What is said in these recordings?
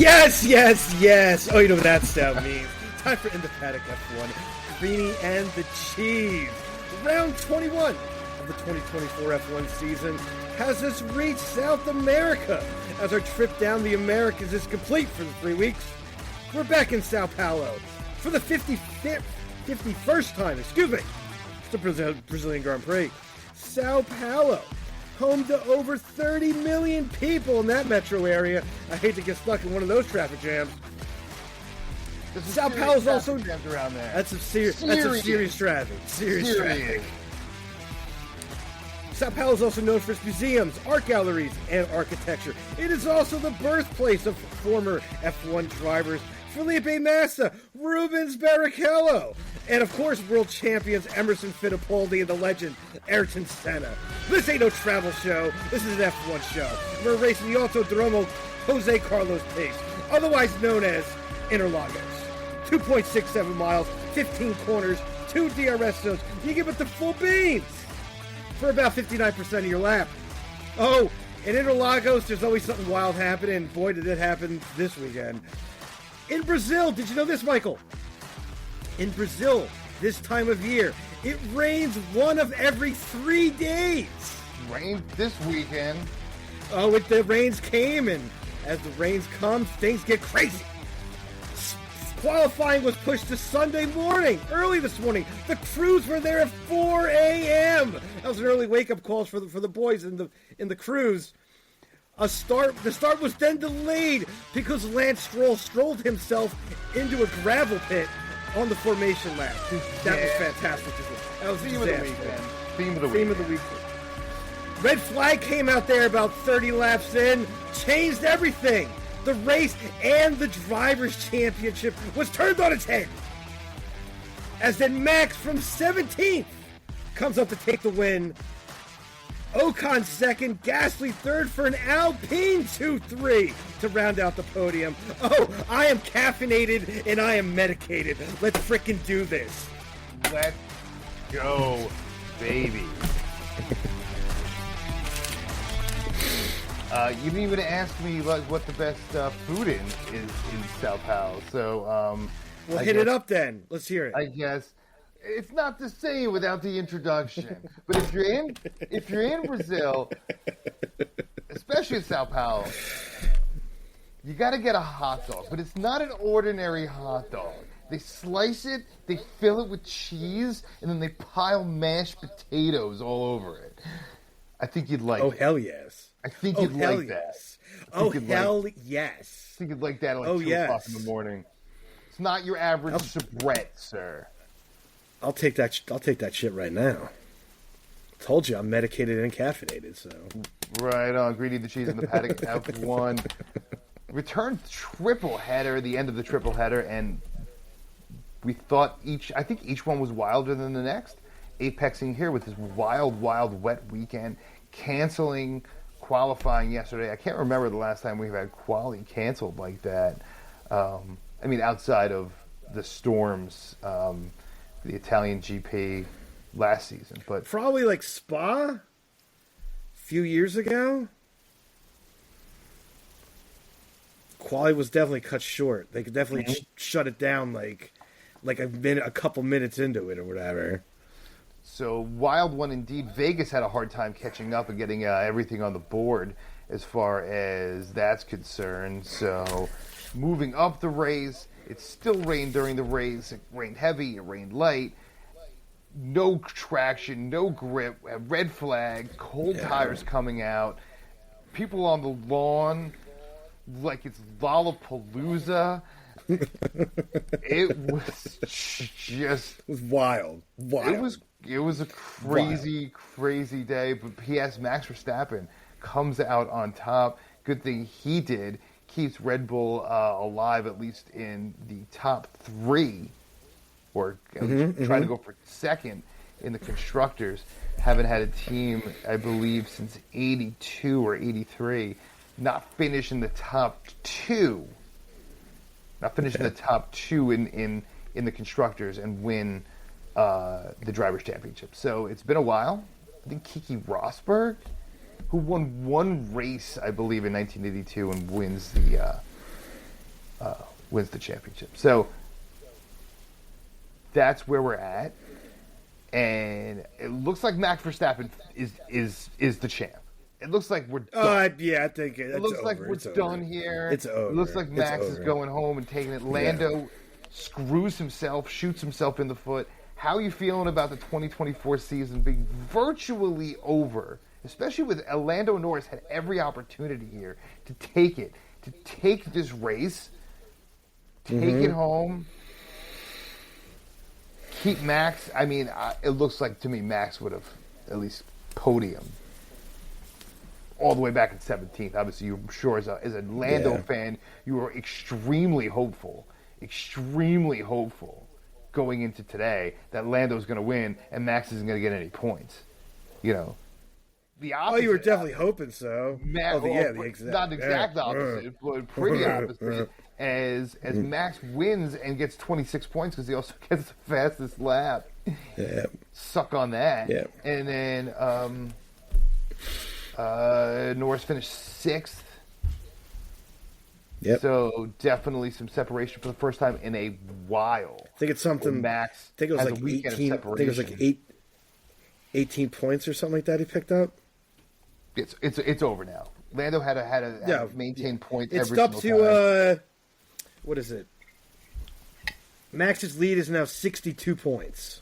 Yes, yes, yes. Oh, you know what that sound means. Time for In the Paddock F1. Greeny and the Cheese. Round 21 of the 2024 F1 season has us reached South America. As our trip down the Americas is complete for the 3 weeks, we're back in Sao Paulo for the 51st time, the Brazilian Grand Prix. Sao Paulo, home to over 30 million people in that metro area. I hate to get stuck in one of those traffic jams. Sao Paulo's also around there. That's some serious traffic. Serious traffic. Sao Paulo is also known for its museums, art galleries, and architecture. It is also the birthplace of former F1 drivers Felipe Massa, Rubens Barrichello, and of course world champions Emerson Fittipaldi and the legend Ayrton Senna. This ain't no travel show. This is an F1 show. We're racing the Autodromo Jose Carlos Pace, otherwise known as Interlagos. 2.67 miles, 15 corners, 2 DRS zones. You give it the full beans for about 59% of your lap. Oh, in Interlagos, there's always something wild happening. Boy, did it happen this weekend. In Brazil, did you know this, Michael? In Brazil, this time of year, it rains 1 of every 3 days. Rain this weekend. Oh, the rains came, and as the rains come, things get crazy. Qualifying was pushed to Sunday morning, early this morning. The crews were there at 4 a.m. That was an early wake-up call for the boys in the crews. The start was then delayed because Lance Stroll strolled himself into a gravel pit on the formation lap. That was fantastic. That was Theme of the weekend. Theme of the weekend. Red flag came out there about 30 laps in, changed everything. The race and the Drivers' Championship was turned on its head. As then Max from 17th comes up to take the win. Ocon second, Gasly third for an Alpine 2-3 to round out the podium. Oh, I am caffeinated and I am medicated. Let's frickin' do this. Let's go, baby. You didn't even ask me what the best food is in Sao Paulo. So we'll hit it up then. Let's hear it. I guess it's not the same without the introduction. But if you're in Brazil, especially in Sao Paulo, you got to get a hot dog. But it's not an ordinary hot dog. They slice it, they fill it with cheese, and then they pile mashed potatoes all over it. I think you'd like it. Oh, hell yes. I think you'd like that. Oh, hell yes. I think you'd like that at 2 o'clock in the morning. It's not your average soubrette, sir. I'll take that shit right now. Told you I'm medicated and caffeinated, so. Right on. Greedy the Cheese in the Paddock F1. Returned triple header, the end of the triple header, and we thought I think each one was wilder than the next. Apexing here with this wild, wet weekend, canceling qualifying yesterday. I can't remember the last time we've had quali canceled like that. I mean, outside of the storms, the Italian GP last season, but probably like Spa a few years ago. Quali was definitely cut short. They could definitely shut it down like a couple minutes into it or whatever. So, wild one indeed. Vegas had a hard time catching up and getting everything on the board as far as that's concerned. So, moving up the race, it still rained during the race. It rained heavy, it rained light. No traction, no grip, a red flag, cold tires coming out. People on the lawn like it's Lollapalooza. It was just... It was wild. It was a crazy day, but P.S. Max Verstappen comes out on top. Good thing he did. Keeps Red Bull alive, at least in the top 3, or trying to go for second in the Constructors. Haven't had a team, I believe, since 82 or 83, not finish in the top 2. Not finish in the top 2 in the Constructors and win the Drivers' Championship. So it's been a while. I think Keke Rosberg, who won one race, I believe, in 1982 and wins wins the championship. So that's where we're at, and it looks like Max Verstappen is the champ. It looks like we're done. Yeah, I think it looks over. like we're done here. It's over. It looks like Max is going home and taking it. Lando screws himself, shoots himself in the foot. How are you feeling about the 2024 season being virtually over? Especially with Lando Norris had every opportunity here to take it, to take this race, take it home, keep Max. I mean, it looks like to me Max would have at least podium all the way back in 17th. Obviously, I'm sure as a Lando fan, you were extremely hopeful going into today that Lando's going to win and Max isn't going to get any points. You know, the opposite. You were definitely hoping so. The exact opposite, but pretty opposite. As Max wins and gets 26 points because he also gets the fastest lap. Yeah. Suck on that. Yeah. And then Norris finished 6th. Yep. So definitely some separation for the first time in a while. I think it's something. Max. I think it was like 18. I think it was like 18 points or something like that he picked up. It's over now. Lando had to maintain points. It's every up single to time. What is it? Max's lead is now 62 points.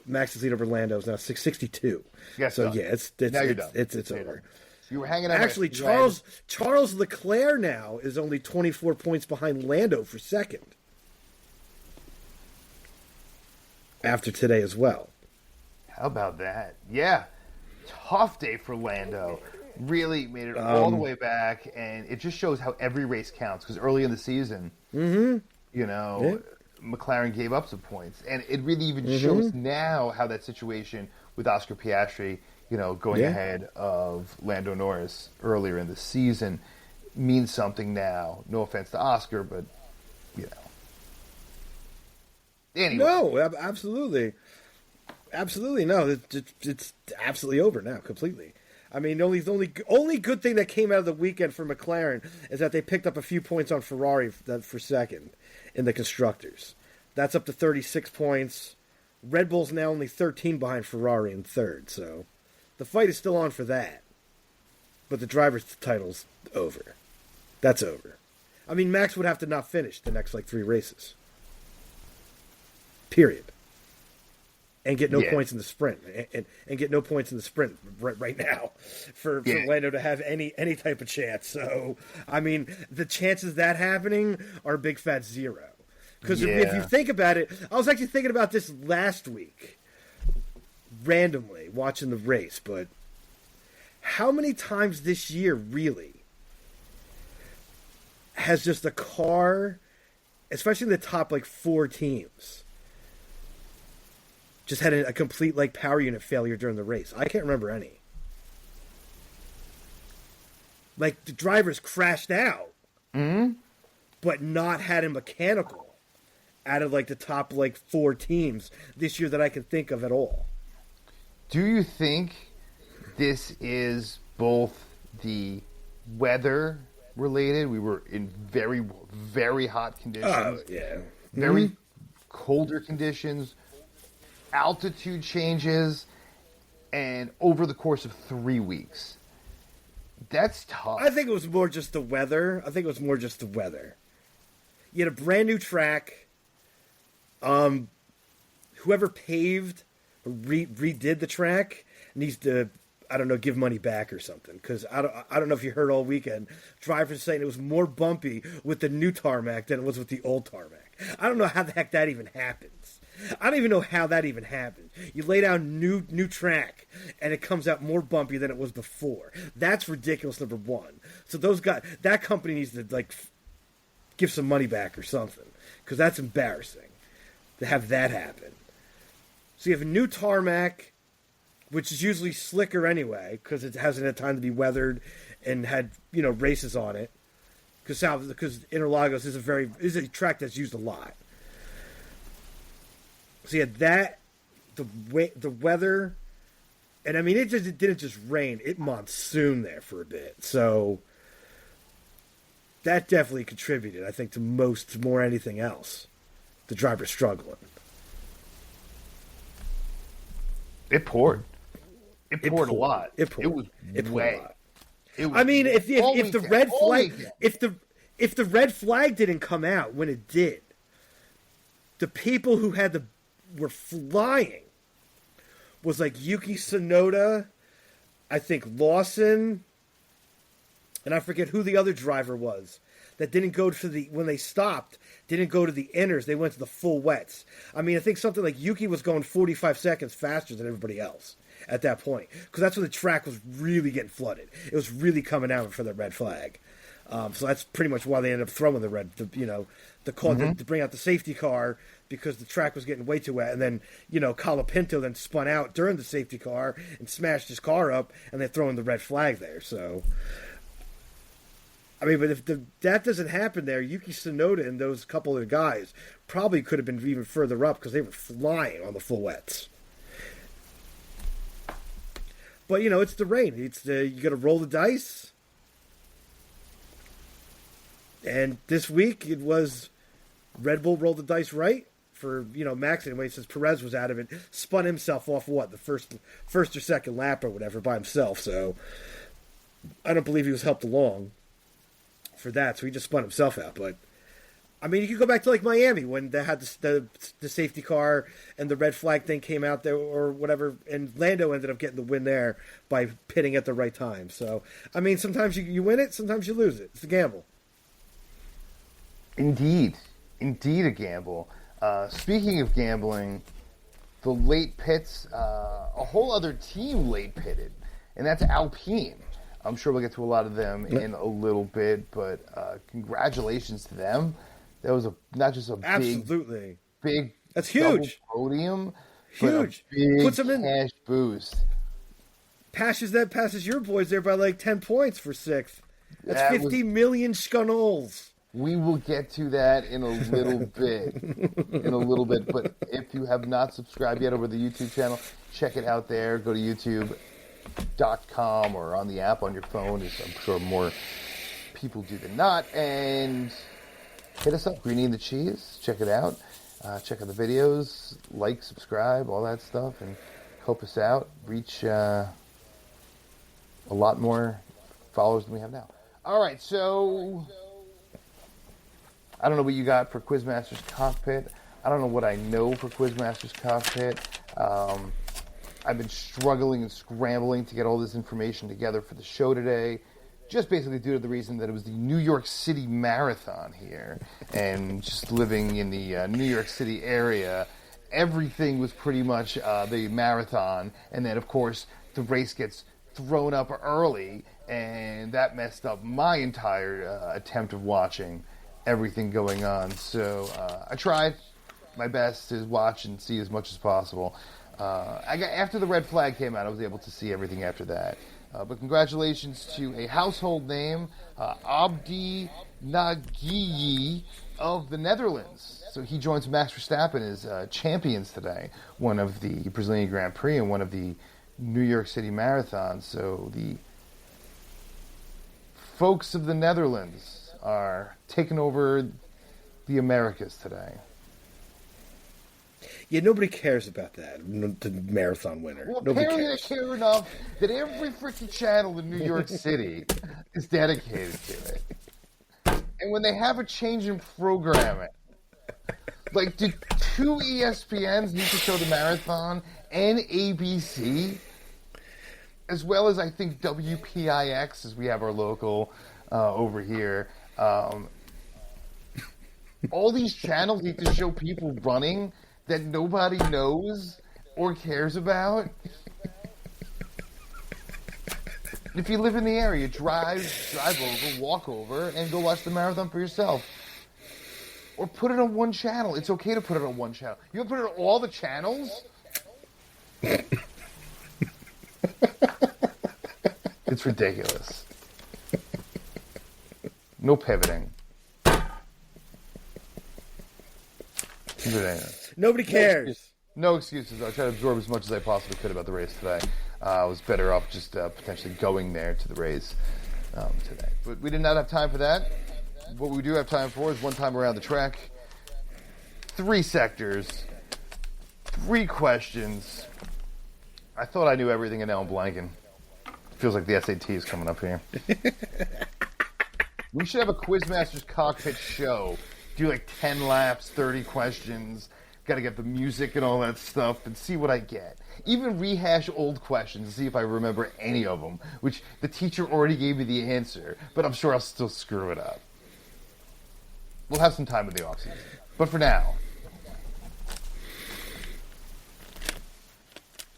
Max's lead over Lando is now 62. Yes. So it's now you're done. It's over. You were hanging out. Actually, Charles Leclerc now is only 24 points behind Lando for second. After today as well. How about that? Yeah. Tough day for Lando. Really made it all the way back, and it just shows how every race counts. Because early in the season, McLaren gave up some points, and it really even shows now how that situation with Oscar Piastri, going ahead of Lando Norris earlier in the season, means something now. No offense to Oscar, but Anyway. No, absolutely. Absolutely, no. It's absolutely over now, completely. I mean, the only good thing that came out of the weekend for McLaren is that they picked up a few points on Ferrari for second in the Constructors. That's up to 36 points. Red Bull's now only 13 behind Ferrari in third, so the fight is still on for that. But the driver's title's over. That's over. I mean, Max would have to not finish the next, 3 races. Period. And get no points in the sprint, and get no points in the sprint right now for Lando to have any type of chance. So, I mean, the chances of that happening are a big fat 0. Because if you think about it, I was actually thinking about this last week, randomly, watching the race, but how many times this year, really, has just a car, especially in the top, 4 teams, just had a complete power unit failure during the race? I can't remember any. The drivers crashed out, but not had a mechanical out of the top 4 teams this year that I can think of at all. Do you think this is both the weather related? We were in very, very hot conditions. Very colder conditions. Altitude changes, and over the course of 3 weeks. That's tough. I think it was more just the weather. You had a brand new track. Whoever paved, redid the track needs to, give money back or something. Because I don't know if you heard all weekend, drivers saying it was more bumpy with the new tarmac than it was with the old tarmac. I don't know how the heck that even happens. I don't even know how that even happened. You lay down new track, and it comes out more bumpy than it was before. That's ridiculous, number one. So that company needs to, give some money back or something. Because that's embarrassing to have that happen. So you have a new tarmac, which is usually slicker anyway, because it hasn't had time to be weathered and had, races on it. Because Interlagos is a track that's used a lot. So you had that, the weather, and I mean it didn't just rain; it monsooned there for a bit. So that definitely contributed, I think, to more anything else. The driver struggling. It poured. It poured a lot. It poured. It was wet. A lot. I mean, if the red flag didn't come out when it did, the people who were flying was like Yuki Tsunoda, I think Lawson, and I forget who the other driver was that didn't go to when they stopped, didn't go to the inners. They went to the full wets. I mean, I think something like Yuki was going 45 seconds faster than everybody else at that point, because that's when the track was really getting flooded. It was really coming out for the red flag. So that's pretty much why they ended up throwing the call to bring out the safety car, because the track was getting way too wet. And then, Colapinto then spun out during the safety car and smashed his car up, and they're throwing the red flag there. So, I mean, but if that doesn't happen there, Yuki Tsunoda and those couple of guys probably could have been even further up because they were flying on the full wets. But, it's the rain. You got to roll the dice. And this week it was Red Bull rolled the dice right for, Max anyway, since Perez was out of it, spun himself off the first or second lap or whatever by himself. So I don't believe he was helped along for that. So he just spun himself out. But I mean, you could go back to like Miami when they had the safety car and the red flag thing came out there or whatever, and Lando ended up getting the win there by pitting at the right time. So I mean, sometimes you win it, sometimes you lose it. It's a gamble. Indeed a gamble. Speaking of gambling, the late pits, a whole other team late pitted, and that's Alpine. I'm sure we'll get to a lot of them in a little bit, but congratulations to them. That was not just a big that's huge podium, huge, but a big puts them in cash boost. Passes your boys there by like 10 points for sixth. That's 50 million scunnolls. We will get to that in a little bit. But if you have not subscribed yet over the YouTube channel, check it out there. Go to youtube.com or on the app on your phone, as I'm sure more people do than not. And hit us up, Greenie and the Cheese. Check it out. Check out the videos. Like, subscribe, all that stuff. And help us out. Reach a lot more followers than we have now. All right, so I don't know what you got for Quizmaster's Cockpit. I don't know what I know for Quizmaster's Cockpit. I've been struggling and scrambling to get all this information together for the show today, just basically due to the reason that it was the New York City Marathon here, and just living in the New York City area, everything was pretty much the marathon, and then, of course, the race gets thrown up early, and that messed up my entire attempt of watching everything going on. So I tried my best to watch and see as much as possible. After the red flag came out, I was able to see everything after that. But congratulations to a household name, Abdi Nagiyi of the Netherlands. So he joins Max Verstappen as champions today, one of the Brazilian Grand Prix and one of the New York City Marathon. So the folks of the Netherlands are taking over the Americas today. Yeah, nobody cares about that, the marathon winner. Well, nobody apparently cares. they care enough that every freaking channel in New York City is dedicated to it. And when they have a change in programming, like, do two ESPNs need to show the marathon and ABC? As well as, I think, WPIX, as we have our local over here. All these channels need to show people running that nobody knows or cares about. If you live in the area, drive over, walk over, and go watch the marathon for yourself. Or put it on one channel. It's okay to put it on one channel. You want to put it on all the channels? It's ridiculous. No pivoting. Nobody cares. No excuses. I tried to absorb as much as I possibly could about the race today. I was better off just potentially going there to the race today. But we did not have time for that. what we do have time for is one time around the track. 3 sectors. 3 questions. I thought I knew everything, and now I'm blanking. Feels like the SAT is coming up here. We should have a Quizmaster's Cockpit show. Do like 10 laps, 30 questions. Got to get the music and all that stuff and see what I get. Even rehash old questions and see if I remember any of them, which the teacher already gave me the answer, but I'm sure I'll still screw it up. We'll have some time in the offseason. But for now...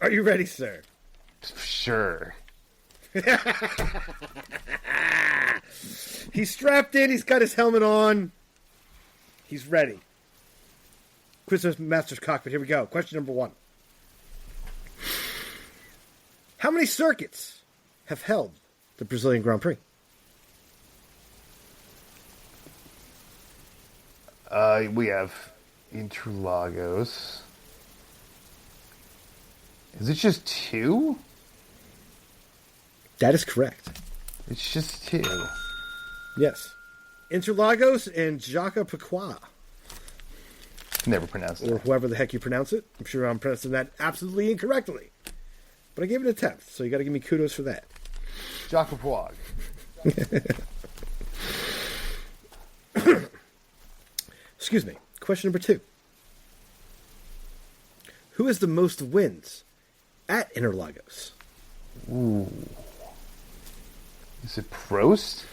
Are you ready, sir? Sure. He's strapped in. He's got his helmet on. He's ready. Quizmaster's Cockpit. Here we go. Question number 1. How many circuits have held the Brazilian Grand Prix? We have Interlagos. Is it just 2? That is correct. It's just 2. Yes. Interlagos and Jacarepaguá. Never pronounced it. Or however the heck you pronounce it. I'm sure I'm pronouncing that absolutely incorrectly. But I gave it an attempt, so you got to give me kudos for that. Jacarepaguá. Excuse me. Question number 2. Who has the most wins at Interlagos? Ooh. Is it Prost?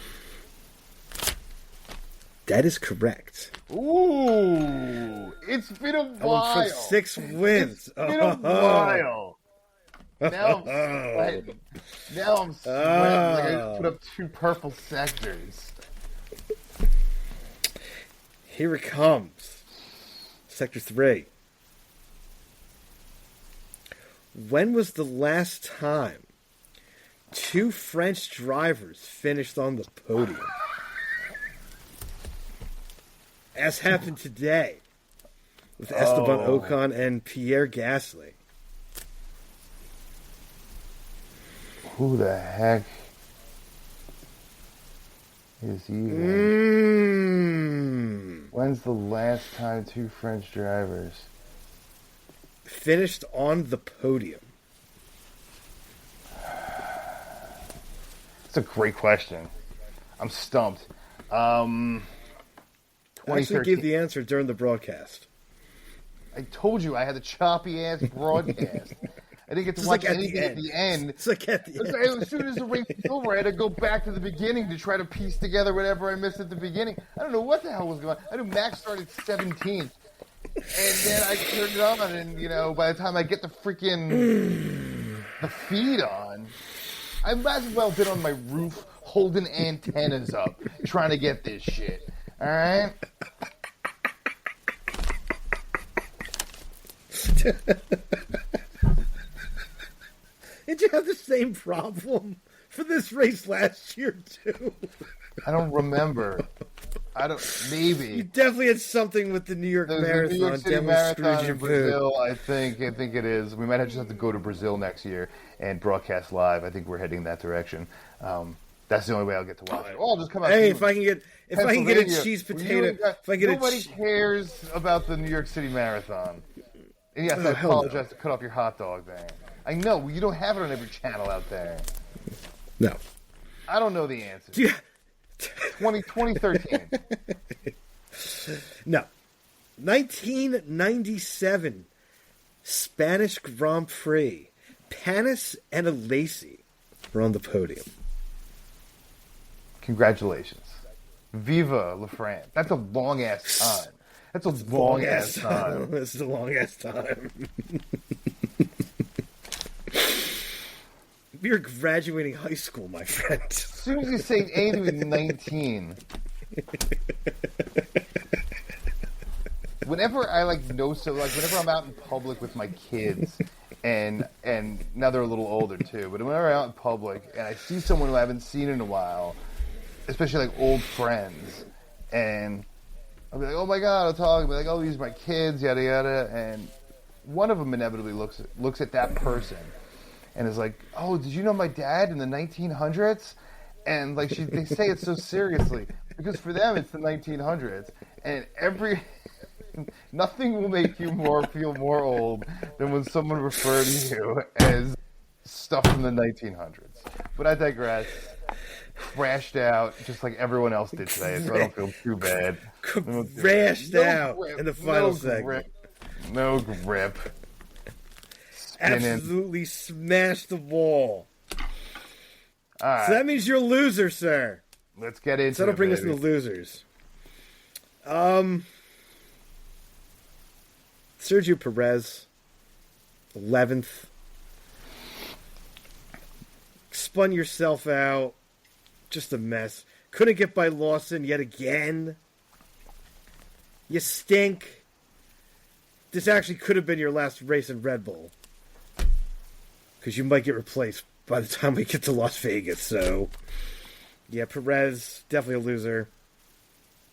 That is correct. Ooh. It's been a while. For 6 wins. It's been a while. Now I'm sweating. Like I just put up 2 purple sectors. Here it comes. Sector 3. When was the last time 2 French drivers finished on the podium? As happened today with Esteban Ocon and Pierre Gasly. Who the heck is even? When's the last time 2 French drivers finished on the podium? That's a great question. I'm stumped. I actually gave the answer during the broadcast. I told you I had a choppy-ass broadcast. I didn't get to watch anything at the end. It's like at the end. As soon as the race was over, I had to go back to the beginning to try to piece together whatever I missed at the begining. I don't know what the hell was going on. I knew Max started 17th. And then I turned it on, and, by the time I get the feed on, I might as well have been on my roof holding antennas up trying to get this shit. All right? Did you have the same problem for this race last year, too? I don't remember. Maybe. You definitely had something with the New York Marathon. The New York City Marathon in Brazil, I think it is. We might just have to go to Brazil next year and broadcast live. I think we're heading that direction. That's the only way I'll get to watch it. I'll just come out. Hey, if I can get a cheese potato, nobody cares about the New York City Marathon. And yes, I apologize to cut off your hot dog there. I know you don't have it on every channel out there. No, I don't know the answer. 2013. No. 1997 Spanish Grand Prix. Panis and Alesi were on the podium. Congratulations. Viva La France. That's a long-ass time. That's a long-ass time. That's a long-ass time. You're graduating high school, my friend. As soon as you say anything with 19. Whenever I whenever I'm out in public with my kids, and now they're a little older too, but whenever I'm out in public and I see someone who I haven't seen in a while, especially like old friends, and I'll be like, oh my God, I'll talk, I'll be like, oh, these are my kids, yada yada, and one of them inevitably looks at that person and is like, oh, did you know my dad in the 1900s? And like they say it so seriously. because for them it's the 1900s, and nothing will make you feel more old than when someone refers to you as stuff from the 1900s. But I digress. Crashed out just like everyone else did today, so I don't feel too bad. Crashed out in the final segment. No grip. Absolutely smashed the wall. All right. So that means you're a loser, sir. Let's get into it. So that'll bring us to the losers. Sergio Perez, 11th. Spun yourself out. Just a mess. Couldn't get by Lawson yet again. You stink. This actually could have been your last race in Red Bull. Because you might get replaced by the time we get to Las Vegas. So, yeah, Perez, definitely a loser.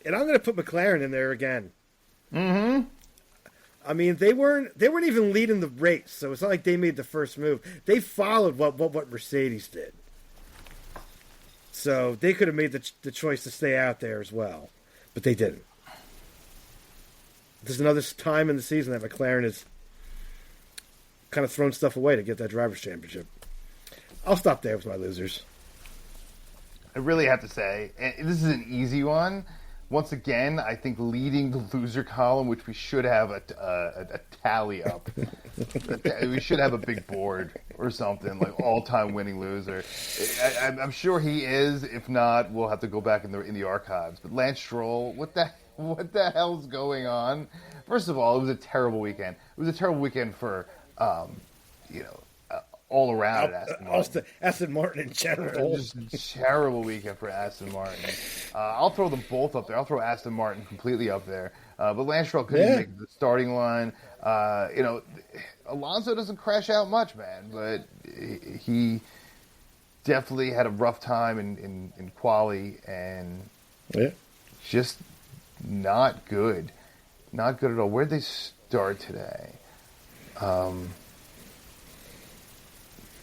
And I'm going to put McLaren in there again. Mm-hmm. I mean, they weren't even leading the race, so it's not like they made the first move. They followed what Mercedes did. So they could have made the choice to stay out there as well, but they didn't. There's another time in the season that McLaren has kind of thrown stuff away to get that driver's championship. I'll stop there with my losers. I really have to say, and this is an easy one. Once again, I think leading the loser column, which we should have a tally up. We should have a big board or something, like all-time winning loser. I'm sure he is. If not, we'll have to go back in the archives. But Lance Stroll, what the hell's going on? First of all, it was a terrible weekend. It was a terrible weekend for, all around Aston Martin in general. Just a terrible weekend for Aston Martin. I'll throw them both up there. I'll throw Aston Martin completely up there. But Lance Stroll couldn't make the starting line. Alonso doesn't crash out much, man, but he definitely had a rough time in quali and just not good. Not good at all. Where'd they start today?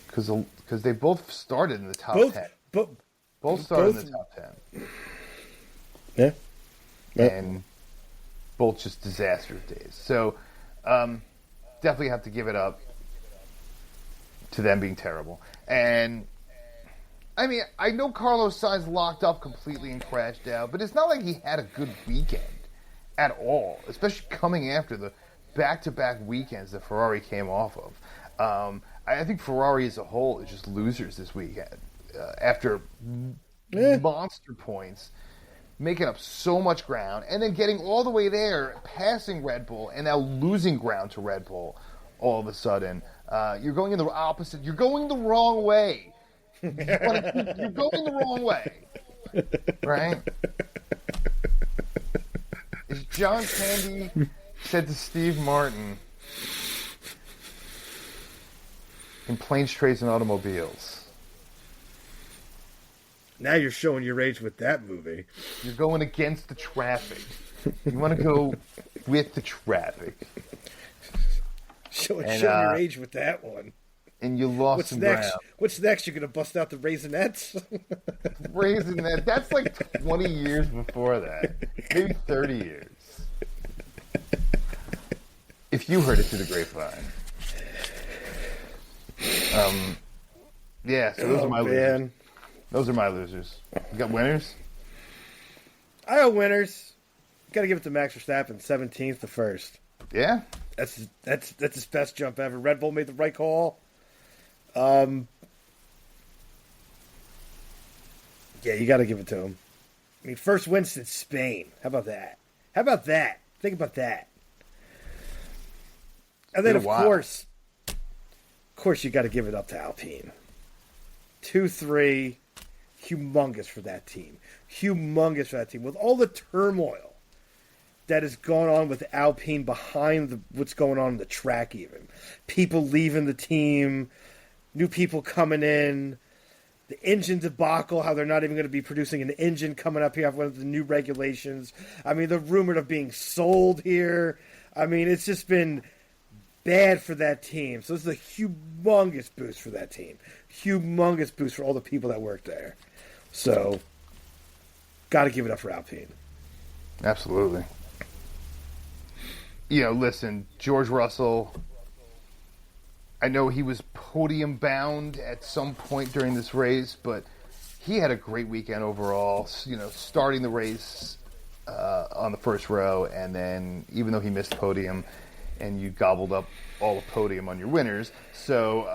Because they both started in the top 10. Both started in the top 10. Yeah. And both just disastrous days. So definitely have to give it up to them being terrible. And I mean, I know Carlos Sainz locked up completely and crashed out, but it's not like he had a good weekend at all, especially coming after the back-to-back weekends that Ferrari came off of. I think Ferrari as a whole is just losers this weekend. After monster points, making up so much ground, and then getting all the way there, passing Red Bull, and now losing ground to Red Bull all of a sudden. You're going in the opposite. You're going the wrong way. You're going the wrong way. Right? As John Candy said to Steve Martin in Planes, Trades, and Automobiles. Now you're showing your age with that movie. You're going against the traffic. You want to go with the traffic. Showing your age with that one. And you lost some ground. What's next? You're going to bust out the Raisinets? Raisinets. That's like 20 years before that. Maybe 30 years. If you heard it through the grapevine. So those are my losers. Those are my losers. You got winners? I got winners. Got to give it to Max Verstappen, 17th to 1st. Yeah? That's his best jump ever. Red Bull made the right call. You got to give it to him. I mean, first win since Spain. How about that? Think about that. And then, of course, you got to give it up to Alpine. 2-3, humongous for that team. With all the turmoil that has gone on with Alpine behind what's going on the track even. People leaving the team, new people coming in, the engine debacle, how they're not even going to be producing an engine coming up here with the new regulations. I mean, they're rumored of being sold here. I mean, it's just been bad for that team. So this is a humongous boost for that team. Humongous boost for all the people that work there. So, got to give it up for Alpine. Absolutely. Listen, George Russell, I know he was podium bound at some point during this race, but he had a great weekend overall, starting the race on the first row, and then even though he missed podium, and you gobbled up all the podium on your winners, so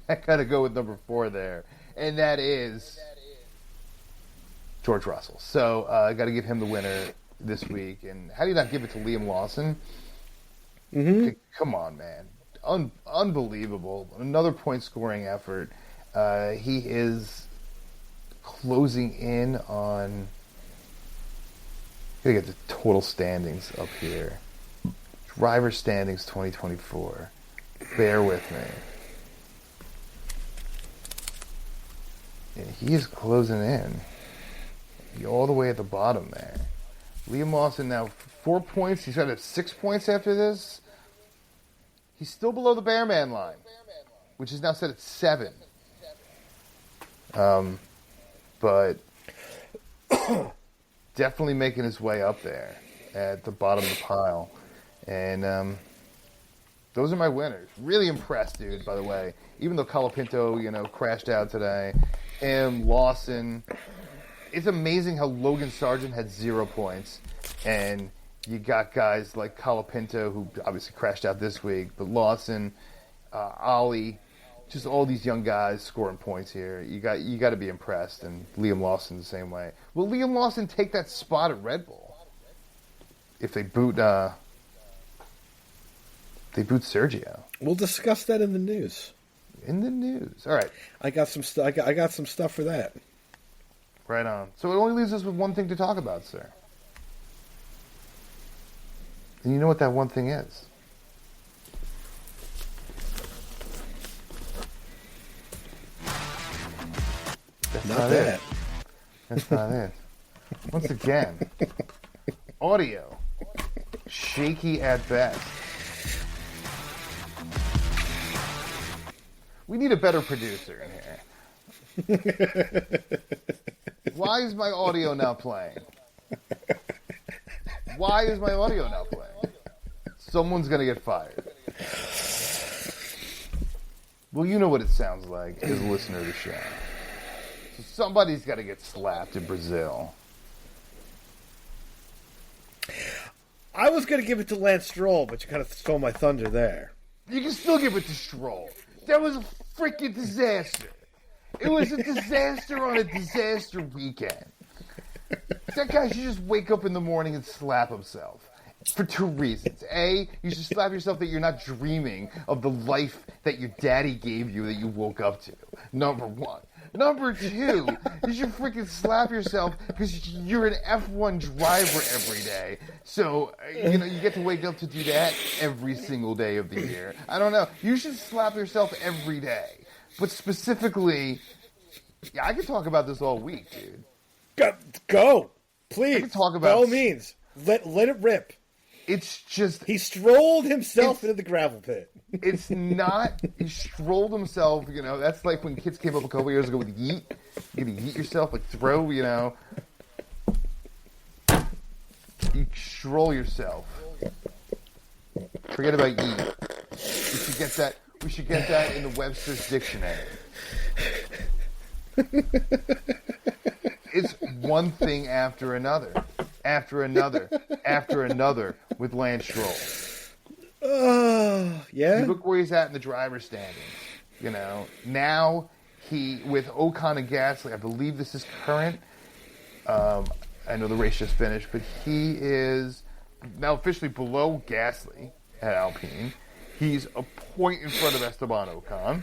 I got to go with number 4 there, and that is George Russell. So I got to give him the winner this week. And how do you not give it to Liam Lawson? Mm-hmm. Come on, man. Unbelievable. Another point-scoring effort. He is closing in on... I got to get the total standings up here. Driver standings 2024. Bear with me. Yeah, he is closing in. All the way at the bottom there. Liam Lawson now 4 points. He's got to have 6 points after this. He's still below the Bearman line, which is now set at 7. But definitely making his way up there at the bottom of the pile. And those are my winners. Really impressed, dude, by the way. Even though Colapinto, crashed out today. Him, Lawson. It's amazing how Logan Sargent had 0 points. And you got guys like Colapinto, who obviously crashed out this week, but Lawson, Ollie, just all these young guys scoring points here. You got to be impressed, and Liam Lawson the same way. Will Liam Lawson take that spot at Red Bull if they boot Sergio? We'll discuss that in the news. In the news, all right. I got some I got some stuff for that. Right on. So it only leaves us with one thing to talk about, sir. And you know what that one thing is? That's not that. it. That's not it. Once again, audio. Shaky at best. We need a better producer in here. Why is my audio not playing? Why is my audio not playing? Someone's going to get fired. Well, you know what it sounds like as a listener to the show. So somebody's got to get slapped in Brazil. I was going to give it to Lance Stroll, but you kind of stole my thunder there. You can still give it to Stroll. That was a freaking disaster. It was a disaster on a disaster weekend. That guy should just wake up in the morning and slap himself. For 2 reasons. A, you should slap yourself that you're not dreaming of the life that your daddy gave you that you woke up to. Number 1. Number 2, you should freaking slap yourself because you're an F1 driver every day. So, you get to wake up to do that every single day of the year. I don't know. You should slap yourself every day. But specifically, I could talk about this all week, dude. Go. Please. I could talk about... By all means. Let it rip. It's just... He strolled himself into the gravel pit. It's not... He strolled himself, That's like when kids came up a couple years ago with yeet. You're going to yeet yourself, like throw, You stroll yourself. Forget about yeet. We should get that in the Webster's dictionary. It's one thing after another, with Lance Stroll. Yeah. You look where he's at in the driver's standings. Now he, with Ocon and Gasly, I believe this is current. I know the race just finished, but he is now officially below Gasly at Alpine. He's a point in front of Esteban Ocon.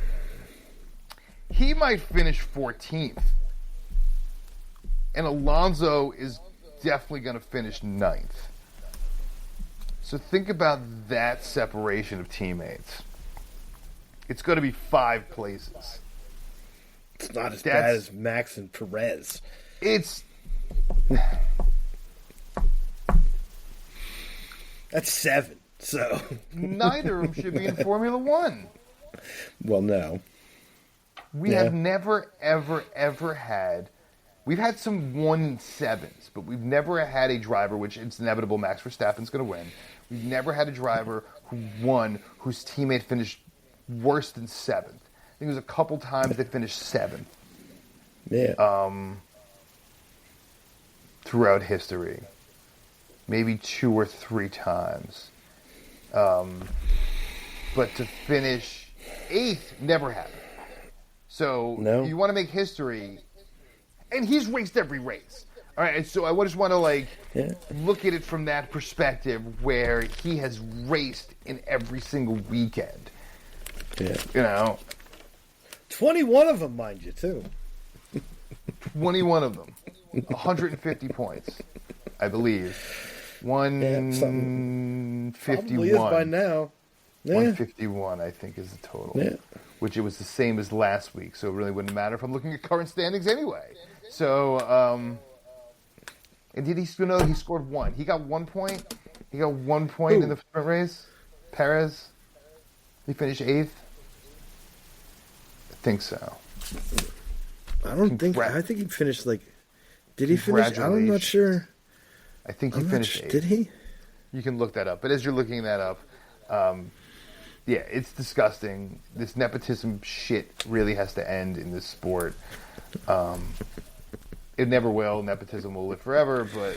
He might finish 14th. And Alonso is definitely going to finish 9th. So think about that separation of teammates. It's going to be 5 places. It's not as bad as Max and Perez. It's... That's 7. So neither of them should be in Formula One. Well, no. We have never, ever, ever had We've had some 1-7s, but we've never had a driver, which it's inevitable Max Verstappen's going to win. We've never had a driver who won whose teammate finished worse than 7th. I think it was a couple times they finished 7th. Yeah. Throughout history. Maybe 2 or 3 times. But to finish 8th never happened. So you want to make history, and he's raced every race. All right, so I just want to look at it from that perspective, where he has raced in every single weekend. Yeah, 21 of them, mind you, too. 21 of them, 150 points, I believe. 151. Probably is by now. 151, I think, is the total. Yeah. Which it was the same as last week, so it really wouldn't matter if I'm looking at current standings anyway. So, and did he scored 1. He got 1 point. He got 1 point in the sprint race. Perez. He finished 8th. I think so. I think he finished did he finish? I'm not sure. I think he finished 8th. Did he? You can look that up. But as you're looking that up, yeah, it's disgusting. This nepotism shit really has to end in this sport. It never will. Nepotism will live forever. But,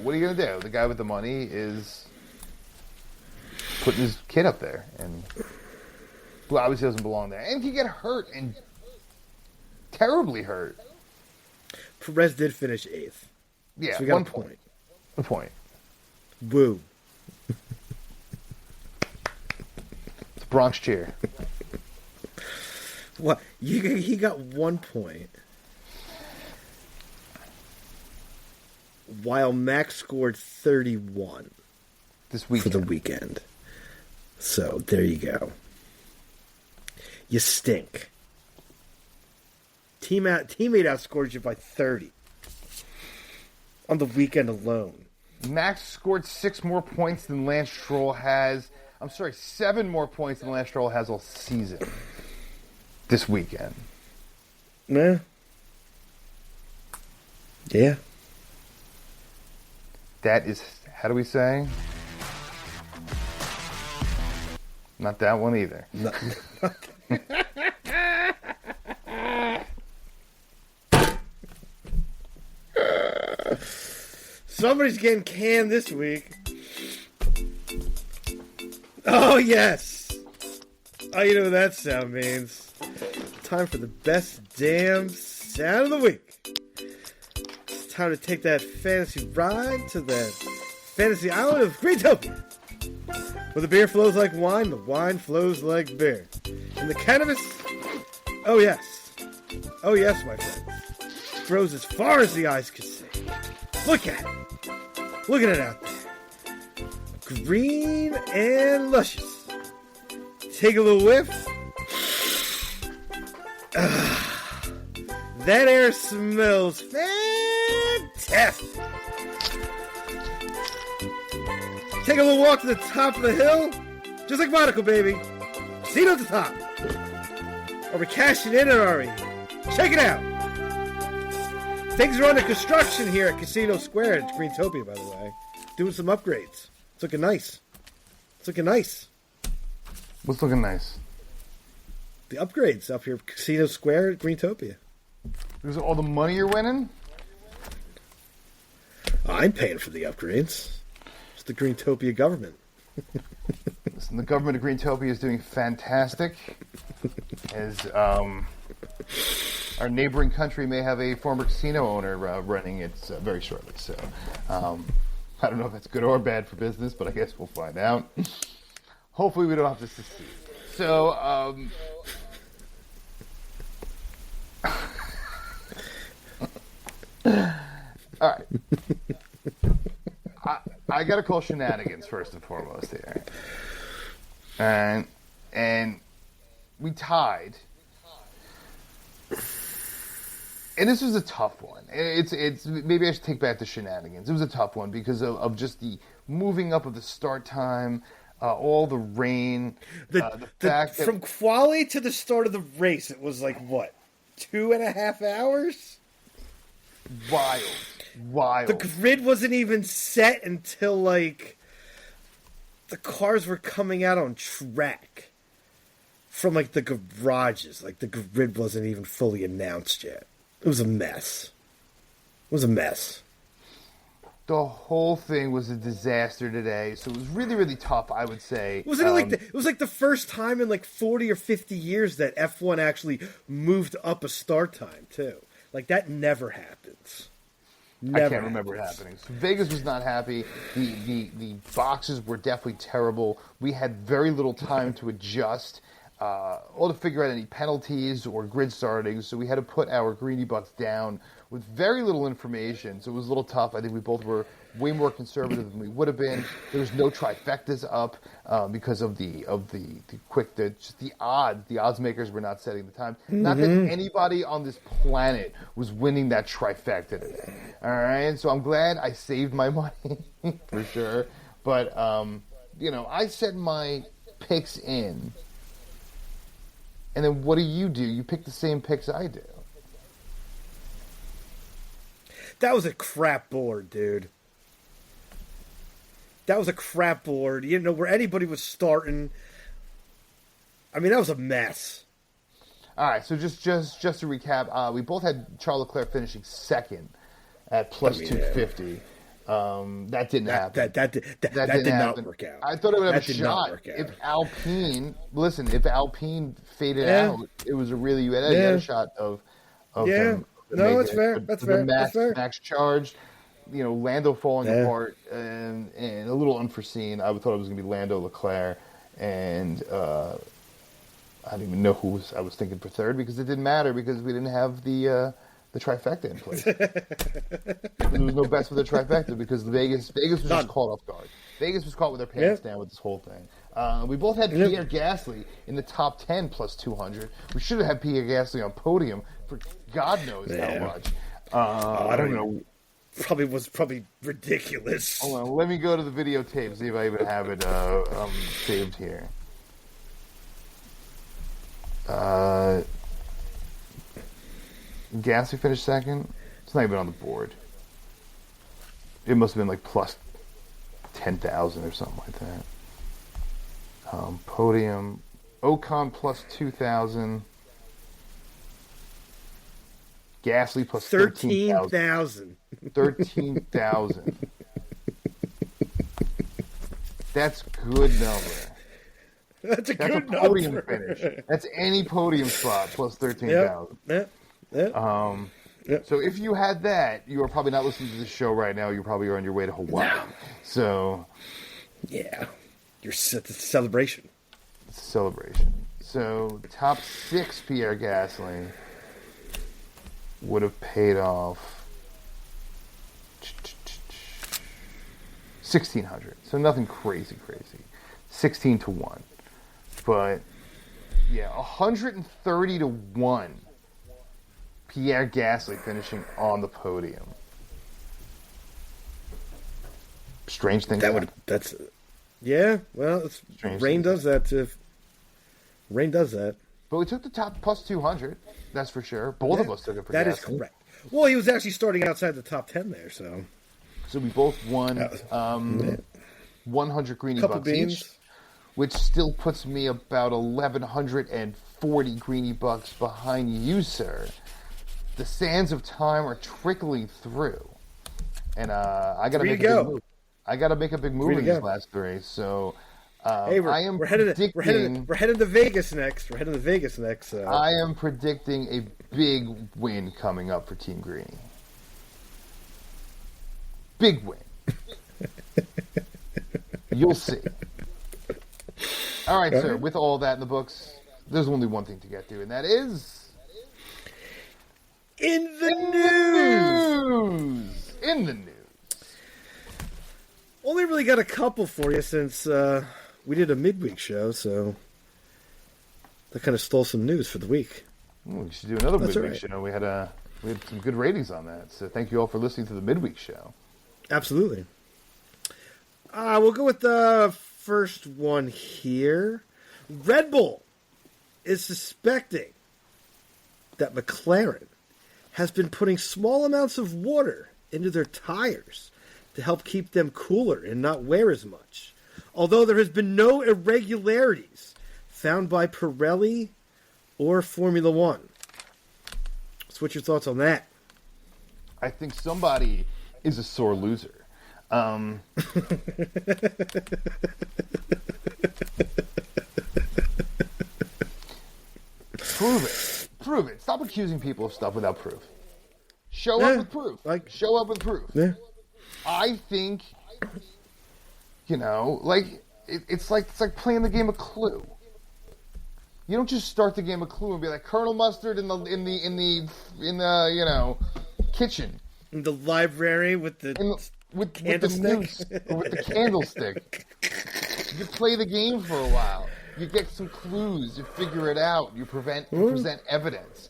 what are you going to do? The guy with the money is putting his kid up there. And who obviously doesn't belong there. And he get hurt, and terribly hurt. Perez did finish 8th. Yeah, so we got 1 point. 1 point. Woo. It's a Bronx cheer. What? He got 1 point. While Max scored 31 this weekend. For the weekend. So, there you go. You stink. Teammate outscored you by 30 on the weekend alone. Max scored 6 more points than Lance Stroll has. 7 more points than Lance Stroll has all season. This weekend. Yeah. Yeah. That is, how do we say? Not that one either. Somebody's getting canned this week. Oh, yes. Oh, you know what that sound means. Time for the best damn sound of the week. It's time to take that fantasy ride to the fantasy island of Greentopia. Where the beer flows like wine, the wine flows like beer. And the cannabis, oh yes. Oh yes, my friends. Grows as far as the eyes can see. Look at it. Look at it out there. Green and luscious. Take a little whiff. That air smells fantastic. Take a little walk to the top of the hill. Just like Monaco, baby. Casino at the top. Are we cashing in or are we? Check it out. Things are under construction here at Casino Square at Greentopia, by the way. Doing some upgrades. It's looking nice. It's looking nice. What's looking nice? The upgrades up here at Casino Square at Greentopia. Because of all the money you're winning? I'm paying for the upgrades. It's the Greentopia government. Listen, the government of Greentopia is doing fantastic. As our neighboring country may have a former casino owner running it very shortly. So I don't know if that's good or bad for business, but I guess we'll find out. Hopefully we don't have to secede. So, all right. I got to call shenanigans first and foremost here. And we tied. And this was a tough one. It's maybe I should take back the shenanigans. It was a tough one because of just the moving up of the start time, all the rain, the fact that from quali to the start of the race, it was like what, 2.5 hours? Wild. The grid wasn't even set until, like, the cars were coming out on track from, like, the garages. Like, the grid wasn't even fully announced yet. It was a mess. The whole thing was a disaster today, so it was really, really tough, I would say. Wasn't it it was like the first time in like 40 or 50 years that F1 actually moved up a start time, too. Like, that never happens. I can't remember it happening. So Vegas was not happy. The boxes were definitely terrible. We had very little time to adjust or to figure out any penalties or grid starting, so we had to put our greenie bucks down with very little information, so it was a little tough. I think we both were way more conservative than we would have been. There was no trifectas up because of the odds. The odds makers were not setting the time. Mm-hmm. Not that anybody on this planet was winning that trifecta today. All right, so I'm glad I saved my money for sure. But I set my picks in, and then what do? You pick the same picks I do. That was a crap board, dude. That was a crap board. You know, where anybody was starting. I mean, that was a mess. All right, so just to recap, we both had Charles Leclerc finishing second at plus 250. That didn't happen. That did not work out. I thought it would have a shot. If Alpine faded out, it was you had a shot of them. No, that's fair. That's fair. Max charged, Lando falling apart, and a little unforeseen. I thought it was going to be Lando, Leclerc, and I didn't even know who I was thinking for third because it didn't matter because we didn't have the trifecta in place. There was no best for the trifecta because Vegas was just caught off guard. Vegas was caught with their pants down with this whole thing. We both had Pierre Gasly in the top 10 plus 200. We should have had Pierre Gasly on podium for God knows how much. I don't know. Was ridiculous. Hold on, let me go to the videotape, see if I even have it saved here. Gasly finished second. It's not even on the board. It must have been like plus 10,000 or something like that. Podium. Ocon plus 2,000. Gasly plus 13,000. 13,000. That's good number. That's a good podium number. Finish. That's any podium spot plus 13,000. So if you had that, you are probably not listening to the show right now. You probably are on your way to Hawaii. No. So, yeah, it's a celebration. It's a celebration. So top 6 Pierre Gasly would have paid off 1,600. So nothing crazy. 16 to 1. But yeah, 130 to 1. Pierre Gasly finishing on the podium. Strange thing. Rain does that. Rain does that. But we took the top plus 200. That's for sure. Both of us took it for Gasly. That is correct. Well, he was actually starting outside the top 10 there, so. So we both won 100 greenie bucks each, which still puts me about 1,140 greenie bucks behind you, sir. The sands of time are trickling through, and I got to make a big move. I got to make a big move in these last 3. So we're headed to Vegas next. So I am predicting a big win coming up for Team Greenie. Big win. You'll see. All right, sir. With all that in the books, there's only one thing to get to, and that is. In the news. Only really got a couple for you since we did a midweek show, so that kind of stole some news for the week. We should do another midweek show. We had some good ratings on that, so thank you all for listening to the midweek show. Absolutely. We'll go with the first one here. Red Bull is suspecting that McLaren has been putting small amounts of water into their tires to help keep them cooler and not wear as much. Although there has been no irregularities found by Pirelli or Formula One. So what's your thoughts on that? I think somebody is a sore loser. Prove it. Stop accusing people of stuff without proof. Show up with proof. Show up with proof. Yeah. I think, it's like playing the game of Clue. You don't just start the game of Clue and be like Colonel Mustard in the kitchen. In the library with the candlestick. With the candlestick. You play the game for a while. You get some clues. You figure it out. You present evidence.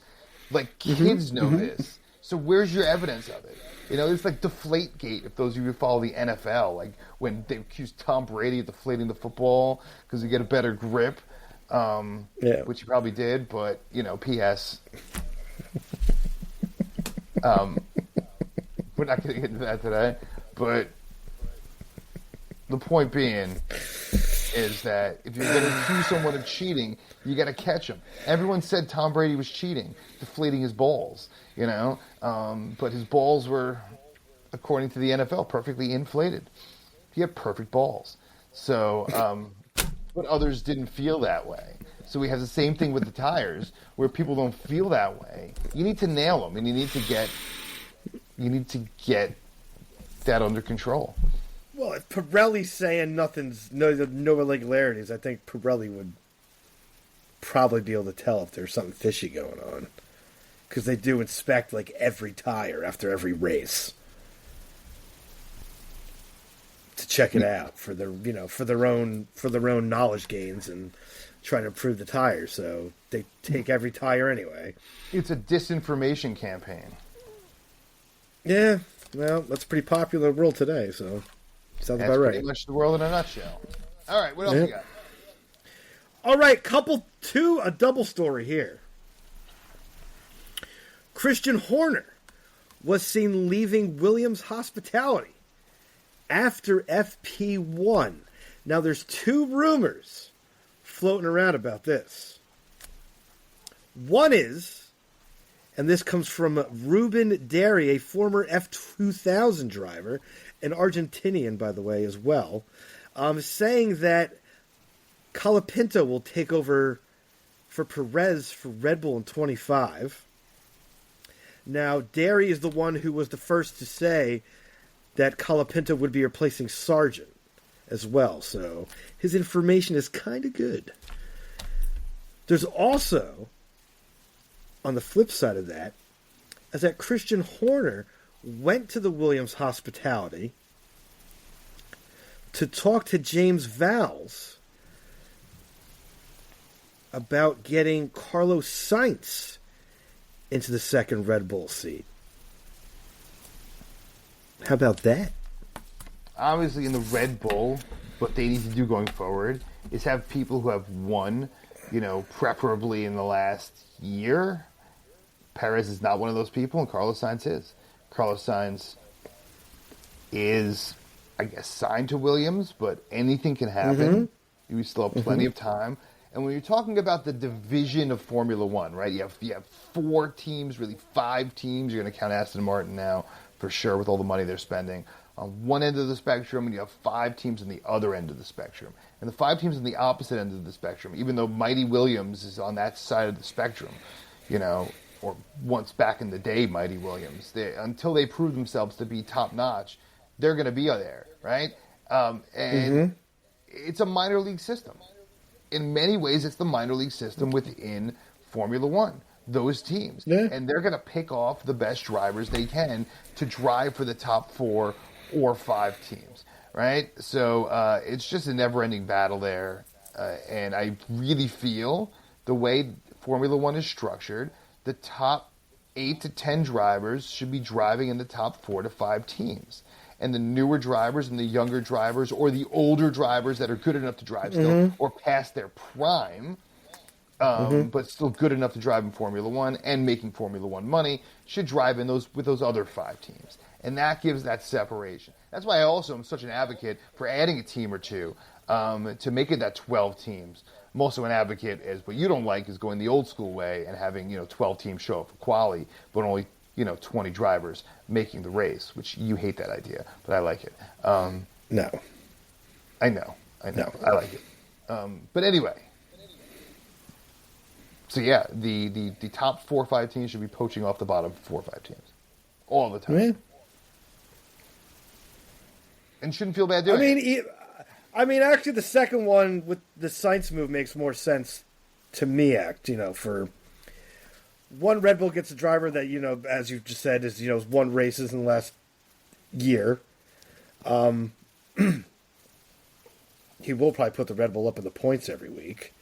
Like, kids know this. So where's your evidence of it? It's like Deflategate, if those of you who follow the NFL. Like, when they accused Tom Brady of deflating the football because you get a better grip. Which he probably did, but, P.S. We're not going to get into that today. But the point being is that if you're going to accuse someone of cheating, you got to catch him. Everyone said Tom Brady was cheating, deflating his balls, but his balls were, according to the NFL, perfectly inflated. He had perfect balls. So, but others didn't feel that way. So we have the same thing with the tires, where people don't feel that way. You need to nail them, and you need to get that under control. Well, if Pirelli's saying no irregularities, I think Pirelli would probably be able to tell if there's something fishy going on, because they do inspect like every tire after every race to check it out for their own knowledge gains and trying to improve the tires. So they take every tire anyway. It's a disinformation campaign. Yeah, well, that's a pretty popular world today, so sounds about right. Pretty much the world in a nutshell. All right, what else you got? All right, a double story here. Christian Horner was seen leaving Williams Hospitality after FP1. Now, there's two rumors floating around about this. One is, and this comes from Ruben Derry, a former F2000 driver, an Argentinian, by the way, as well, saying that Colapinto will take over for Perez for Red Bull in 25. Now, Derry is the one who was the first to say that Colapinto would be replacing Sargent as well. So his information is kind of good. There's also, on the flip side of that, is that Christian Horner went to the Williams Hospitality to talk to James Vowles about getting Carlos Sainz into the second Red Bull seat. How about that? Obviously, in the Red Bull, what they need to do going forward is have people who have won, preferably in the last year. Perez is not one of those people, and Carlos Sainz is. Carlos Sainz is, I guess, signed to Williams, but anything can happen. We still have plenty of time. And when you're talking about the division of Formula One, right, you have 4 teams, really 5 teams. You're going to count Aston Martin now, for sure, with all the money they're spending. On one end of the spectrum, and you have 5 teams on the other end of the spectrum. And the 5 teams on the opposite end of the spectrum, even though Mighty Williams is on that side of the spectrum, or once back in the day, Mighty Williams, until they prove themselves to be top-notch, they're going to be there, right? And it's a minor league system. In many ways, it's the minor league system within Formula One. Those teams. Yeah. And they're going to pick off the best drivers they can to drive for the top 4 or 5 teams, right? So it's just a never-ending battle there. And I really feel the way Formula One is structured, the top 8 to 10 drivers should be driving in the top 4 to 5 teams. And the newer drivers and the younger drivers or the older drivers that are good enough to drive still or past their prime but still good enough to drive in Formula One and making Formula One money, should drive in those with those other 5 teams. And that gives that separation. That's why I also am such an advocate for adding a team or two to make it that 12 teams. I'm also an advocate, as what you don't like, is going the old school way and having 12 teams show up for quali, but only 20 drivers making the race, which you hate that idea, but I like it. No. I know. No. I like it. But anyway. So yeah, the top 4 or 5 teams should be poaching off the bottom 4 or 5 teams. All the time. Yeah. And shouldn't feel bad doing it. I mean, actually, the second one with the Sainz move makes more sense to me. For one, Red Bull gets a driver that as you just said, is won races in the last year. He will probably put the Red Bull up in the points every week.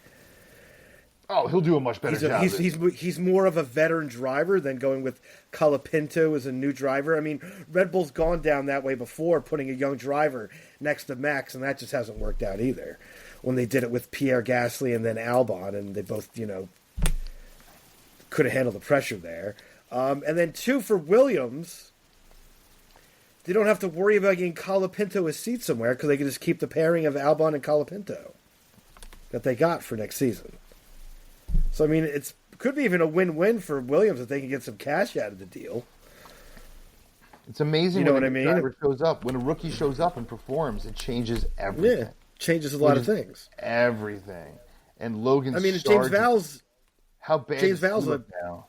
Oh, he'll do a much better job. He's more of a veteran driver than going with Colapinto as a new driver. I mean, Red Bull's gone down that way before, putting a young driver next to Max, and that just hasn't worked out either. When they did it with Pierre Gasly and then Albon, and they both, could have handled the pressure there. And then 2, for Williams, they don't have to worry about getting Colapinto a seat somewhere because they can just keep the pairing of Albon and Colapinto that they got for next season. So, I mean, it could be even a win-win for Williams if they can get some cash out of the deal. It's amazing what when I a mean? driver shows up. When a rookie shows up and performs, it changes everything. Yeah, changes a lot of things. Everything. And Logan James Sargent, how bad James does he Vowles look now?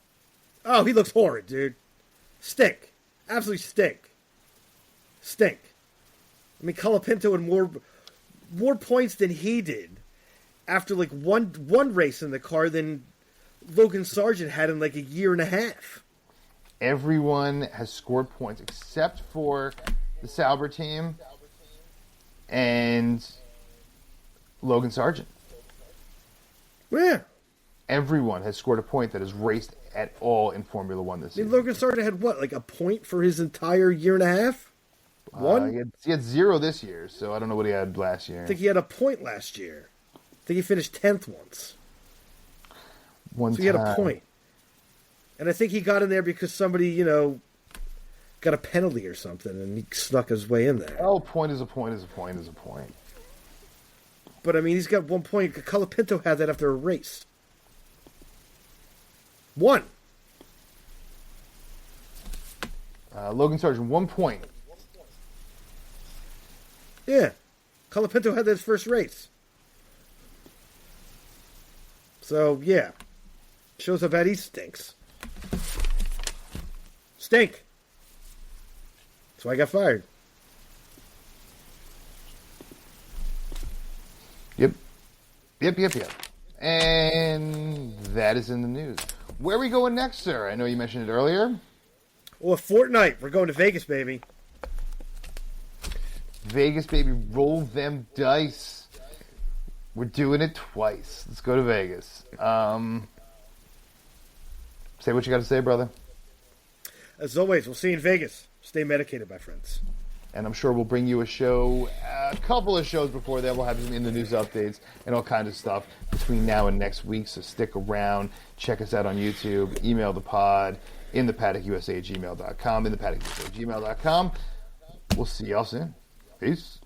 Oh, he looks horrid, dude. Stink. Absolutely stink. Stink. I mean, Colapinto had more points than he did after one race in the car than Logan Sargent had in a year and a half. Everyone has scored points except for the Sauber team and Logan Sargent. Yeah. Everyone has scored a point that has raced at all in Formula One this season. Logan Sargent had what, a point for his entire year and a half? One? He had 0 this year, so I don't know what he had last year. I think he had a point last year. I think he finished 10th once. So he had a point. And I think he got in there because somebody, got a penalty or something, and he snuck his way in there. Oh, point is a point is a point is a point. But, I mean, he's got 1 point. Colapinto had that after a race. 1. Logan Sargent, 1 point. Yeah. Colapinto had that his first race. So, yeah. Shows how bad he stinks. Stink. That's why I got fired. Yep. And that is in the news. Where are we going next, sir? I know you mentioned it earlier. Well, a fortnight. We're going to Vegas, baby. Vegas, baby. Roll them dice. We're doing it twice. Let's go to Vegas. Say what you got to say, brother. As always, we'll see you in Vegas. Stay medicated, my friends. And I'm sure we'll bring you a couple of shows before that. We'll have some in the news updates and all kinds of stuff between now and next week. So stick around. Check us out on YouTube. Email the pod in the paddock USA@gmail.com. In the paddock USA@gmail.com. We'll see y'all soon. Peace.